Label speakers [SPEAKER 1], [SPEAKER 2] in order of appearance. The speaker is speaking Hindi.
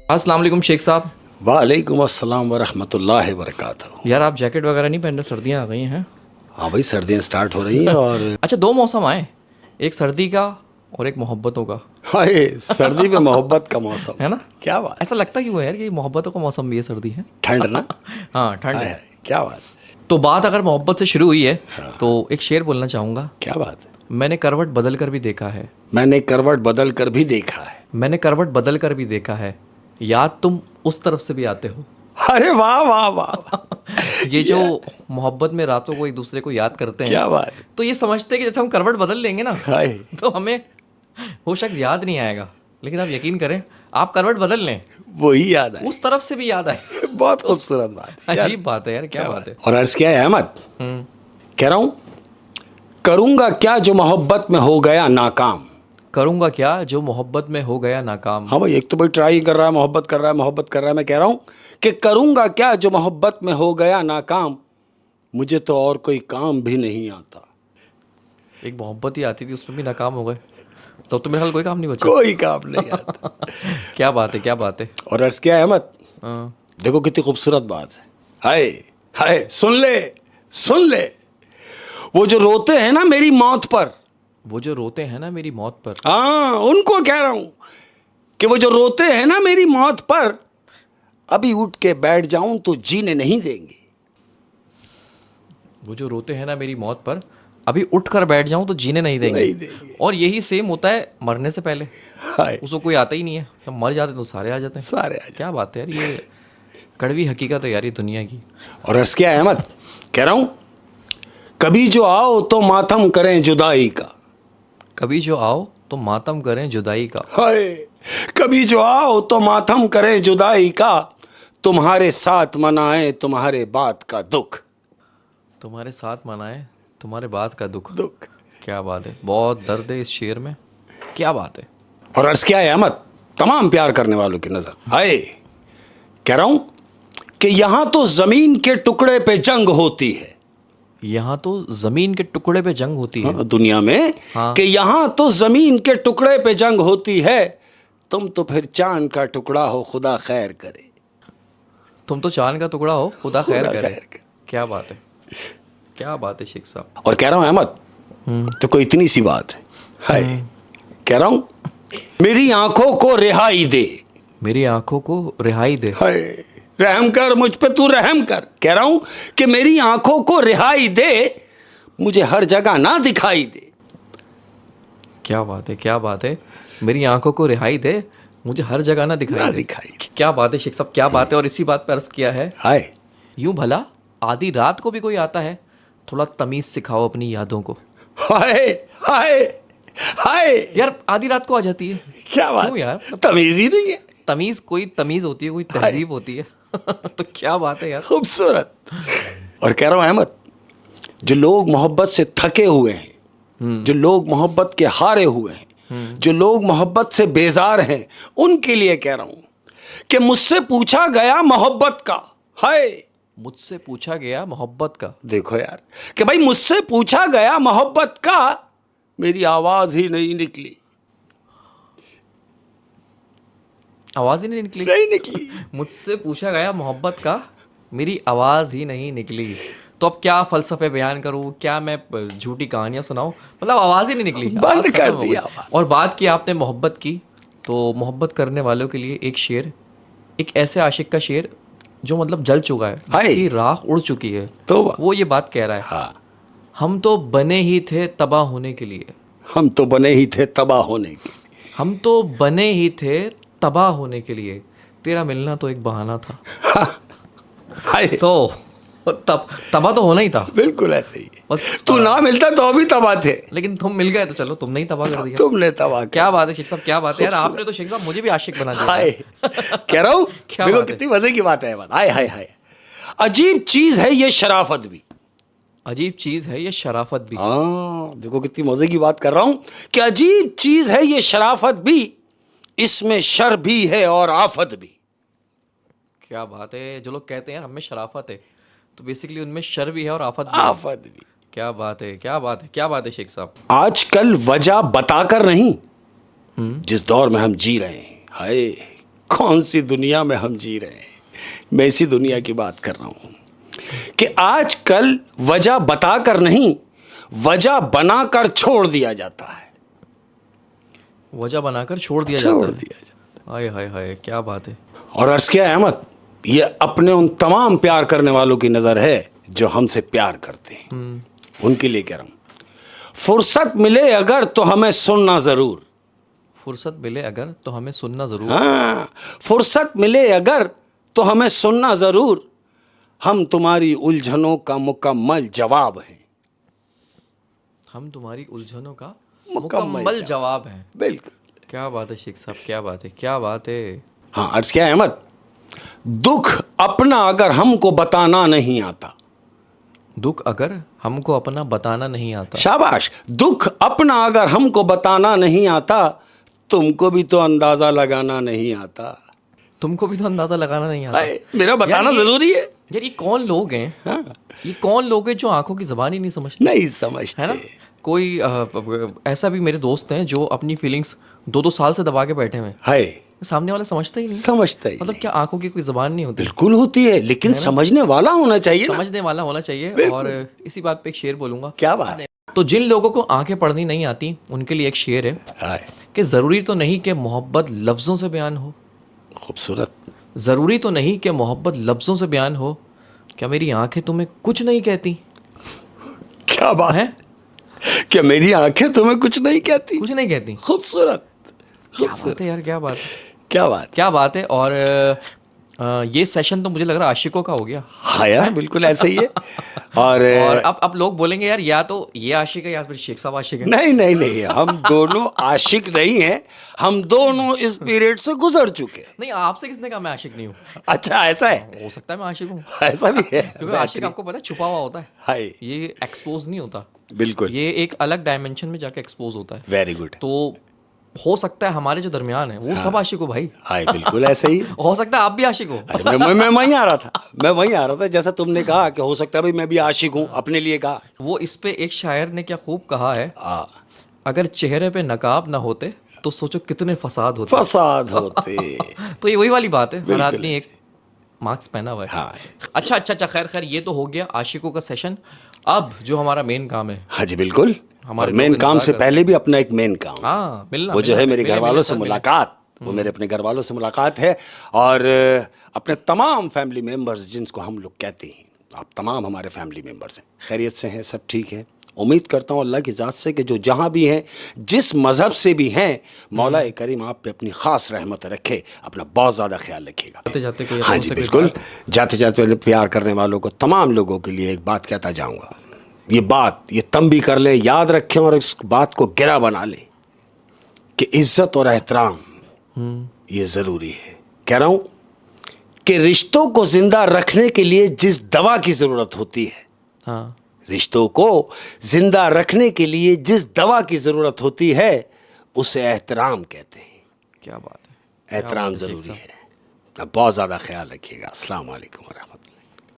[SPEAKER 1] अस्सलाम वालेकुम शेख साहब।
[SPEAKER 2] वालेकुम अस्सलाम वरहमतुल्लाहि वबरकातुहू।
[SPEAKER 1] यार आप जैकेट वगैरह नहीं पहन रहे, सर्दियाँ आ गई हैं।
[SPEAKER 2] हाँ भाई, सर्दियाँ स्टार्ट हो रही हैं और
[SPEAKER 1] अच्छा, दो मौसम आए, एक सर्दी का और एक मोहब्बतों का,
[SPEAKER 2] हाय सर्दी में मोहब्बत का मौसम।
[SPEAKER 1] है ना।
[SPEAKER 2] क्या बात,
[SPEAKER 1] ऐसा लगता क्यों है यार कि मोहब्बतों का मौसम भी है, सर्दी है।
[SPEAKER 2] ठंड ना।
[SPEAKER 1] हाँ, ठंड
[SPEAKER 2] हाय
[SPEAKER 1] है।
[SPEAKER 2] हाय, क्या बात,
[SPEAKER 1] तो बात अगर मोहब्बत से शुरू हुई है तो एक शेर बोलना चाहूँगा।
[SPEAKER 2] क्या बात है।
[SPEAKER 1] मैंने करवट बदल कर भी देखा है,
[SPEAKER 2] मैंने करवट बदल कर भी देखा है।
[SPEAKER 1] मैंने करवट बदल कर भी देखा है, याद तुम उस तरफ से भी आते हो।
[SPEAKER 2] अरे वाह वाह वाह,
[SPEAKER 1] ये जो मोहब्बत में रातों को एक दूसरे को याद करते हैं,
[SPEAKER 2] क्या बात।
[SPEAKER 1] तो ये समझते हैं कि जैसे हम करवट बदल लेंगे ना
[SPEAKER 2] हाय,
[SPEAKER 1] तो हमें वो शख्स याद नहीं आएगा, लेकिन आप यकीन करें, आप करवट बदल लें,
[SPEAKER 2] वही याद है।
[SPEAKER 1] उस तरफ से भी याद आए।
[SPEAKER 2] बहुत खूबसूरत बात यार।
[SPEAKER 1] अजीब बात है यार, क्या बात है।
[SPEAKER 2] और अर्ज क्या है अहमद, कह रहा हूँ करूँगा क्या जो मोहब्बत में हो गया नाकाम।
[SPEAKER 1] करूँगा क्या जो मोहब्बत में हो गया नाकाम।
[SPEAKER 2] हाँ भाई, एक तो भाई ट्राई कर रहा है, मोहब्बत कर रहा है, मोहब्बत कर रहा है। मैं कह रहा हूँ कि करूँगा क्या जो मोहब्बत में हो गया नाकाम, मुझे तो और कोई काम भी नहीं आता।
[SPEAKER 1] एक मोहब्बत ही आती थी, उसमें भी नाकाम हो गए, तो मेरे ख्याल कोई काम नहीं बचा।
[SPEAKER 2] कोई काम नहीं आता।
[SPEAKER 1] क्या बात है, क्या बात है।
[SPEAKER 2] और अर्ज क्या है अहमद,
[SPEAKER 1] हाँ,
[SPEAKER 2] देखो कितनी खूबसूरत बात है। हाय हाय, सुन ले सुन ले, वो जो रोते हैं ना मेरी मौत पर,
[SPEAKER 1] वो जो रोते हैं ना मेरी मौत पर,
[SPEAKER 2] हाँ उनको कह रहा हूँ कि वो जो रोते हैं ना मेरी मौत पर, अभी उठ के बैठ जाऊं तो जीने नहीं देंगे।
[SPEAKER 1] वो जो रोते हैं ना मेरी मौत पर, अभी उठ कर बैठ जाऊं तो जीने नहीं देंगे।
[SPEAKER 2] नहीं देंगे।
[SPEAKER 1] और यही सेम होता है मरने से पहले,
[SPEAKER 2] हाय,
[SPEAKER 1] उसको कोई आता ही नहीं है, जब मर जाते हैं तो सारे आ जाते हैं।
[SPEAKER 2] सारे आ जाए।
[SPEAKER 1] क्या बात है यार, ये कड़वी हकीकत है यार ये दुनिया की।
[SPEAKER 2] और अर्ज क्या है अहमद, कह रहा हूं कभी जो आओ तो मातम करें जुदाई का।
[SPEAKER 1] कभी जो आओ तो मातम करें जुदाई का।
[SPEAKER 2] हाय, कभी जो आओ तो मातम करें जुदाई का, तुम्हारे साथ मनाए तुम्हारे बात का दुख।
[SPEAKER 1] तुम्हारे साथ मनाए तुम्हारे बात का दुख।
[SPEAKER 2] दुख।
[SPEAKER 1] क्या बात है, बहुत दर्द है इस शेर में, क्या बात है।
[SPEAKER 2] और अर्ज क्या है अहमद, तमाम प्यार करने वालों की नजर, हाय कह रहा हूं कि यहां तो जमीन के टुकड़े पे जंग होती है।
[SPEAKER 1] यहाँ तो जमीन के टुकड़े पे जंग होती है।
[SPEAKER 2] हाँ, दुनिया में
[SPEAKER 1] हाँ।
[SPEAKER 2] कि यहां तो जमीन के टुकड़े पे जंग होती है, तुम तो फिर चांद का टुकड़ा हो, खुदा खैर करे।
[SPEAKER 1] तुम तो चांद का टुकड़ा हो, खुदा खैर करे।
[SPEAKER 2] खैर करे।
[SPEAKER 1] क्या बात है, क्या बात है शेख साहब।
[SPEAKER 2] और कह रहा हूं अहमद, तो कोई इतनी सी बात है, हाय कह रहा हूं मेरी आंखों को रिहाई दे।
[SPEAKER 1] मेरी आंखों को रिहाई दे।
[SPEAKER 2] हाय, रहम कर मुझ पे, तू रहम कर। कह रहा हूं कि मेरी आंखों को रिहाई दे, मुझे हर जगह ना दिखाई दे।
[SPEAKER 1] क्या बात है, क्या बात है। मेरी आंखों को रिहाई दे, मुझे हर जगह ना दिखाई दे। क्या बात है शेख साहब, क्या बात है। और इसी बात पर अर्ज किया है,
[SPEAKER 2] हाय,
[SPEAKER 1] यूं भला आधी रात को भी कोई आता है, थोड़ा तमीज सिखाओ अपनी यादों को।
[SPEAKER 2] हाय हाय हाय,
[SPEAKER 1] यार आधी रात को आ जाती है,
[SPEAKER 2] क्या बात।
[SPEAKER 1] क्यों यार,
[SPEAKER 2] तमीज ही नहीं है।
[SPEAKER 1] तमीज, कोई तमीज होती है, कोई तहजीब होती है। तो क्या बात है यार।
[SPEAKER 2] खूबसूरत। और कह रहा हूं अहमद, जो लोग मोहब्बत से थके हुए हैं, जो लोग मोहब्बत के हारे हुए हैं, जो लोग मोहब्बत से बेजार हैं, उनके लिए कह रहा हूं कि मुझसे पूछा गया मोहब्बत का, हाय
[SPEAKER 1] मुझसे पूछा गया मोहब्बत का।
[SPEAKER 2] देखो यार कि भाई मुझसे पूछा गया मोहब्बत का, मेरी आवाज ही नहीं निकली।
[SPEAKER 1] आवाज ही नहीं निकली।
[SPEAKER 2] नहीं निकली।
[SPEAKER 1] मुझसे पूछा गया मोहब्बत का, मेरी आवाज ही नहीं निकली। तो अब क्या फलसफे बयान करूं, क्या मैं झूठी कहानियां सुनाऊं, मतलब आवाज ही नहीं निकली,
[SPEAKER 2] बंद
[SPEAKER 1] आवाज
[SPEAKER 2] कर
[SPEAKER 1] खत्म हो
[SPEAKER 2] दिया।
[SPEAKER 1] गई। और बात की आपने मोहब्बत की, तो मोहब्बत करने वालों के लिए एक शेर, एक ऐसे आशिक का शेर जो मतलब जल चुका है, जिसकी राख उड़ चुकी है,
[SPEAKER 2] तो
[SPEAKER 1] वो ये बात कह रहा है,
[SPEAKER 2] हाँ,
[SPEAKER 1] हम तो बने ही थे तबाह होने के लिए।
[SPEAKER 2] हम तो बने ही थे तबाह होने के।
[SPEAKER 1] हम तो बने ही थे तबाह होने के लिए, तेरा मिलना तो एक बहाना था।
[SPEAKER 2] हाय,
[SPEAKER 1] तो तब तबाह तो होना ही था,
[SPEAKER 2] बिल्कुल ऐसे ही।
[SPEAKER 1] बस
[SPEAKER 2] तू ना मिलता तो अभी तबाह थे,
[SPEAKER 1] लेकिन तुम मिल गए तो चलो तुमने ही तबाह कर दिया।
[SPEAKER 2] तुमने तबाह
[SPEAKER 1] क्या बात है शेख साहब, क्या बात है यार, आपने तो शेख साहब मुझे भी आशिक बना दिया।
[SPEAKER 2] हाय कह रहा हूं,
[SPEAKER 1] क्या
[SPEAKER 2] देखो
[SPEAKER 1] बात है।
[SPEAKER 2] कितनी मजे की बात है। हाय हाय हाय, अजीब चीज है ये शराफत भी।
[SPEAKER 1] अजीब चीज है ये शराफत भी।
[SPEAKER 2] हाँ, देखो कितनी मजे की बात कर रहा हूं कि अजीब चीज है ये शराफत भी, इसमें शर भी है और आफत भी।
[SPEAKER 1] क्या बात है, जो लोग कहते हैं हमें शराफत है, तो बेसिकली उनमें शर भी है और आफत भी है।
[SPEAKER 2] आफत भी।
[SPEAKER 1] क्या बात है, क्या बात है, क्या बात है शेख साहब।
[SPEAKER 2] आजकल वजह बताकर नहीं, जिस दौर में हम जी रहे हैं, हाय कौन सी दुनिया में हम जी रहे हैं। मैं इसी दुनिया की बात कर रहा हूं कि आजकल वजह बताकर नहीं, वजह बनाकर छोड़ दिया जाता है।
[SPEAKER 1] वजह बनाकर छोड़ दिया जाता है। हाय हाय हाय, क्या बात है।
[SPEAKER 2] और अर्ज किया अहमद, ये अपने उन तमाम प्यार करने वालों की नजर है जो हमसे प्यार करते हैं, उनके लिए कह रहा हूं, फुर्सत मिले अगर तो हमें सुनना जरूर।
[SPEAKER 1] फुर्सत मिले अगर तो हमें सुनना जरूर।
[SPEAKER 2] हाँ, फुर्सत मिले अगर तो हमें सुनना जरूर, हम तुम्हारी उलझनों का मुकम्मल जवाब हैं।
[SPEAKER 1] हम तुम्हारी उलझनों का
[SPEAKER 2] मुकम्मल
[SPEAKER 1] मुकम्मल जवाब है।
[SPEAKER 2] बिल्कुल।
[SPEAKER 1] क्या बात है शेख साहब, क्या बात है, क्या बात है।
[SPEAKER 2] हाँ, अर्ज क्या है अहमद, दुख अपना अगर हमको बताना नहीं आता।
[SPEAKER 1] दुख अगर हमको अपना बताना नहीं आता।
[SPEAKER 2] शाबाश। दुख अपना अगर हमको बताना नहीं आता, तुमको भी तो अंदाजा लगाना नहीं आता।
[SPEAKER 1] तुमको भी तो अंदाजा लगाना नहीं आता।
[SPEAKER 2] मेरा बताना जरूरी है।
[SPEAKER 1] यार ये कौन लोग हैं? हाँ? ये कौन लोग हैं जो आंखों की जुबान ही नहीं समझते?
[SPEAKER 2] नहीं समझते,
[SPEAKER 1] है ना। कोई ऐसा भी मेरे दोस्त हैं जो अपनी फीलिंग्स 2-2 साल से दबा के बैठे हुए हैं।
[SPEAKER 2] हाय,
[SPEAKER 1] सामने वाला समझता ही नहीं।
[SPEAKER 2] समझता ही
[SPEAKER 1] मतलब क्या आंखों की कोई जुबान नहीं होती?
[SPEAKER 2] बिल्कुल होती है, लेकिन समझने वाला होना चाहिए,
[SPEAKER 1] समझने वाला होना चाहिए। और इसी बात पे एक शेर बोलूंगा।
[SPEAKER 2] क्या बात है।
[SPEAKER 1] तो जिन लोगों को आंखें पढ़नी नहीं आती उनके लिए एक शेर है कि जरूरी तो नहीं कि मोहब्बत लफ्जों से बयान हो।
[SPEAKER 2] खूबसूरत।
[SPEAKER 1] जरूरी तो नहीं कि मोहब्बत लफ्जों से बयान हो, क्या मेरी आंखें तुम्हें कुछ नहीं कहती?
[SPEAKER 2] क्या बात है। क्या मेरी आंखें तुम्हें कुछ नहीं कहती?
[SPEAKER 1] कुछ नहीं कहती।
[SPEAKER 2] खूबसूरत।
[SPEAKER 1] क्या बात है यार, क्या बात है,
[SPEAKER 2] क्या बात,
[SPEAKER 1] क्या बात है। और ये सेशन तो मुझे लग रहा है आशिकों का हो गया।
[SPEAKER 2] हाँ यार, बिल्कुल ऐसा ही है। और
[SPEAKER 1] अब लोग बोलेंगे यार या तो ये आशिक है या फिर शेख साहब आशिक है।
[SPEAKER 2] नहीं नहीं नहीं, हम दोनों आशिक नहीं हैं, हम दोनों इस पीरियड से गुजर चुके।
[SPEAKER 1] नहीं, आपसे किसने कहा मैं आशिक नहीं हूँ?
[SPEAKER 2] अच्छा, ऐसा है।
[SPEAKER 1] हो सकता है मैं आशिक हूँ।
[SPEAKER 2] ऐसा भी है,
[SPEAKER 1] क्योंकि आशिक आपको पता है छुपा हुआ होता है।
[SPEAKER 2] हाय,
[SPEAKER 1] ये एक्सपोज नहीं होता।
[SPEAKER 2] बिल्कुल,
[SPEAKER 1] ये एक अलग डायमेंशन में जाके एक्सपोज होता है।
[SPEAKER 2] Very good.
[SPEAKER 1] तो हो सकता है हमारे जो दरमियान है वो सब आशिक हो भाई।
[SPEAKER 2] हाय, बिल्कुल ऐसे ही।
[SPEAKER 1] हो सकता है आप भी आशिक हो।
[SPEAKER 2] अरे मैं वहीं आ रहा था, मैं वहीं आ रहा था। जैसा तुमने कहा कि हो सकता है भाई मैं भी आशिक हूँ, अपने लिए कहा।
[SPEAKER 1] वो इस पे एक शायर ने क्या खूब कहा है, अगर चेहरे पे नकाब ना होते तो सोचो कितने फसाद होते।
[SPEAKER 2] फसाद होते।
[SPEAKER 1] तो ये वही वाली बात है, हर आदमी एक मार्क्स पहना हुआ है।
[SPEAKER 2] हाँ।
[SPEAKER 1] अच्छा, खैर ये तो हो गया आशिकों का सेशन। अब जो हमारा मेन काम है।
[SPEAKER 2] हाँ जी, बिल्कुल।
[SPEAKER 1] हमारे
[SPEAKER 2] मेन काम से पहले भी अपना एक मेन काम,
[SPEAKER 1] हाँ, मिलना,
[SPEAKER 2] वो जो है मेरे घर वालों से मुलाकात। वो मेरे अपने घर वालों से मुलाकात है, और अपने तमाम फैमिली मेंबर्स जिनको हम लोग कहते हैं, आप तमाम हमारे फैमिली मेंबर्स हैं, खैरियत से हैं, सब ठीक है। उम्मीद करता हूँ अल्लाह की ज़ात से कि जो जहाँ भी हैं, जिस मज़हब से भी हैं, मौला करीम आप पे अपनी ख़ास रहमत रखे, अपना बहुत ज़्यादा ख्याल रखिएगा।
[SPEAKER 1] जाते जाते कोई
[SPEAKER 2] हाँ जी, बिल्कुल। जाते जाते प्यार करने वालों को, तमाम लोगों के लिए एक बात कहता जाऊँगा। ये तंबी कर ले, याद रखें और इस बात को गिरा बना ले कि इज्जत और एहतराम ये ज़रूरी है। कह रहा हूँ कि रिश्तों को ज़िंदा रखने के लिए जिस दवा की ज़रूरत होती है,
[SPEAKER 1] हाँ,
[SPEAKER 2] रिश्तों को जिंदा रखने के लिए जिस दवा की जरूरत होती है उसे एहतराम कहते हैं।
[SPEAKER 1] क्या बात है।
[SPEAKER 2] एहतराम जरूरी है। अब बहुत ज्यादा ख्याल रखिएगा। अस्सलाम वालेकुम।